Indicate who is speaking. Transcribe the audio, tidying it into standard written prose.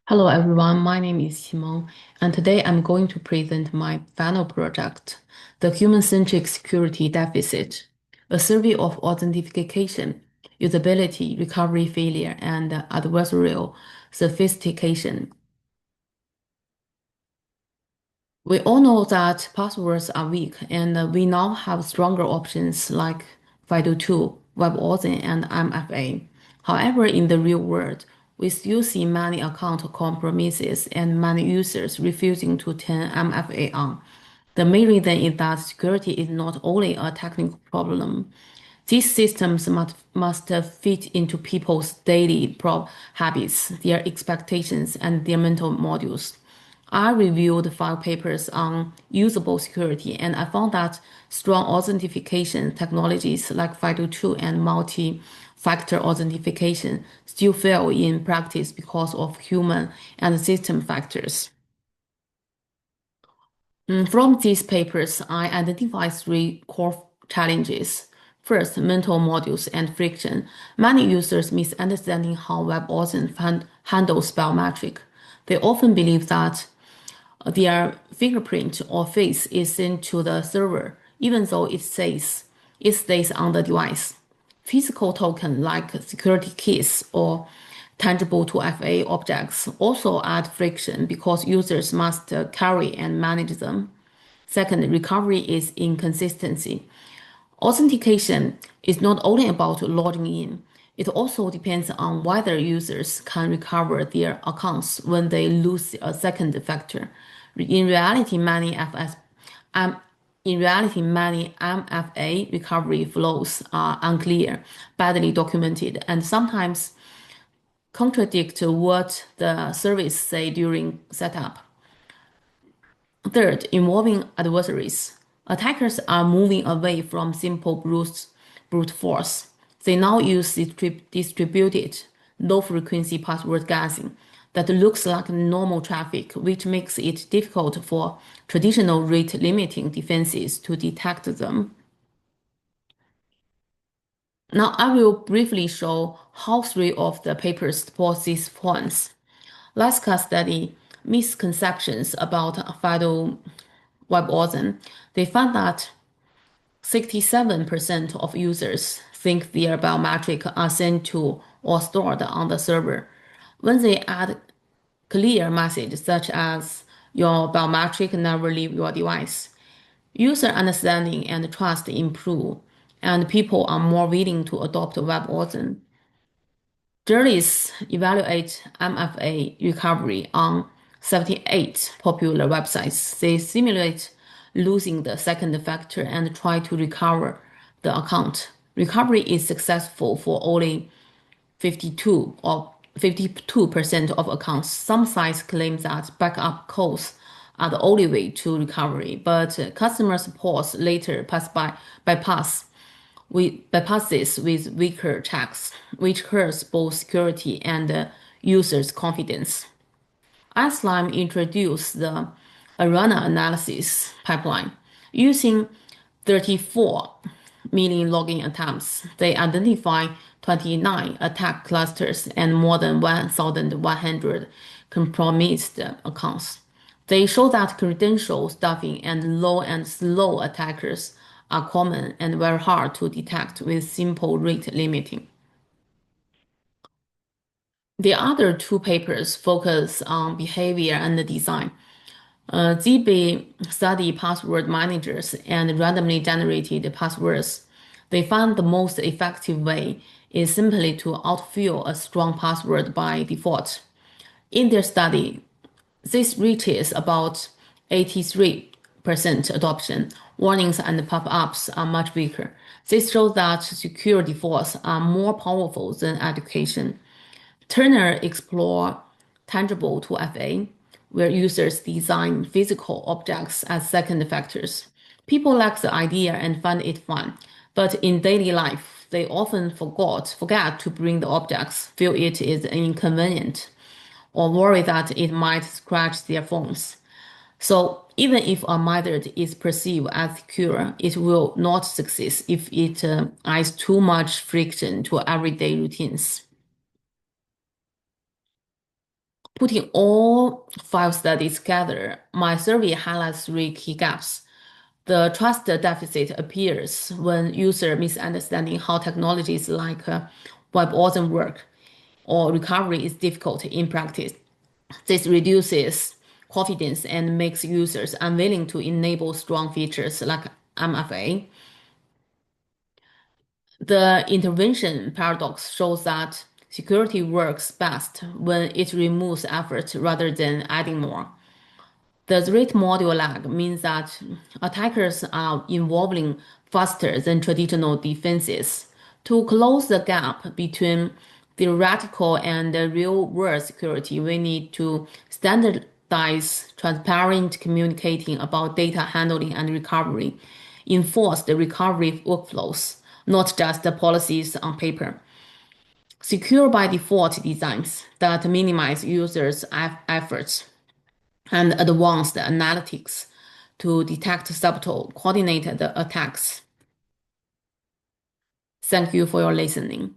Speaker 1: Hello everyone, my name is Simon, and today I'm going to present my final project, the Human-Centric Security Deficit, a survey of authentication, usability, recovery failure, and adversarial sophistication. We all know that passwords are weak, and we now have stronger options like FIDO2, WebAuthn, and MFA. However, in the real world, we still see many account compromises and many users refusing to turn MFA on. The main reason is that security is not only a technical problem. These systems must fit into people's daily habits, their expectations, and their mental models. I reviewed 5 papers on usable security, and I found that strong authentication technologies like FIDO2 and multi-factor authentication still fail in practice because of human and system factors. From these papers, I identified 3 core challenges. First, mental models and friction. Many users misunderstanding how WebAuthn handles biometric. They often believe that their fingerprint or face is sent to the server, even though it stays on the device. Physical token like security keys or tangible 2FA objects also add friction because users must carry and manage them. Second, recovery is inconsistency. Authentication is not only about logging in, it also depends on whether users can recover their accounts when they lose a second factor. In reality, um, many MFA recovery flows are unclear, badly documented, and sometimes contradict what the service say during setup. Third, involving adversaries. Attackers are moving away from simple brute force. They now use distributed, low-frequency password guessing that looks like normal traffic, which makes it difficult for traditional rate-limiting defenses to detect them. Now, I will briefly show how 3 of the papers support these points. Let's study misconceptions about FIDO WebAuthn. They found that 67% of users think their biometric are sent to or stored on the server. When they add clear message such as your biometric never leave your device, user understanding and trust improve, and people are more willing to adopt WebAuthn. Juries evaluate MFA recovery on 78 popular websites. They simulate losing the second factor and try to recover the account. Recovery is successful for only 52% of accounts. Some sites claim that backup calls are the only way to recovery, but customer support later bypass this with weaker checks, which hurts both security and users' confidence. iSlime introduced the Arana analysis pipeline. Using 34 million login attempts, they identify 29 attack clusters and more than 1,100 compromised accounts. They show that credential stuffing and low and slow attackers are common and very hard to detect with simple rate limiting. The other 2 papers focus on behavior and design. ZB study password managers and randomly generated passwords. They found the most effective way is simply to outfill a strong password by default. In their study, this reaches about 83% adoption. Warnings and pop-ups are much weaker. This shows that secure defaults are more powerful than education. Turner explore tangible 2FA, where users design physical objects as second factors. People like the idea and find it fun, but in daily life, they often forget to bring the objects, feel it is inconvenient, or worry that it might scratch their phones. So even if a method is perceived as secure, it will not succeed if it adds too much friction to everyday routines. Putting all 5 studies together, my survey highlights 3 key gaps. The trust deficit appears when users misunderstanding how technologies like WebAuthn work or recovery is difficult in practice. This reduces confidence and makes users unwilling to enable strong features like MFA. The intervention paradox shows that security works best when it removes effort rather than adding more. The threat model lag means that attackers are evolving faster than traditional defenses. To close the gap between theoretical and real-world security, we need to standardize transparent communicating about data handling and recovery, enforce the recovery workflows, not just the policies on paper. Secure by default designs that minimize users' efforts and advanced analytics to detect subtle coordinated attacks. Thank you for your listening.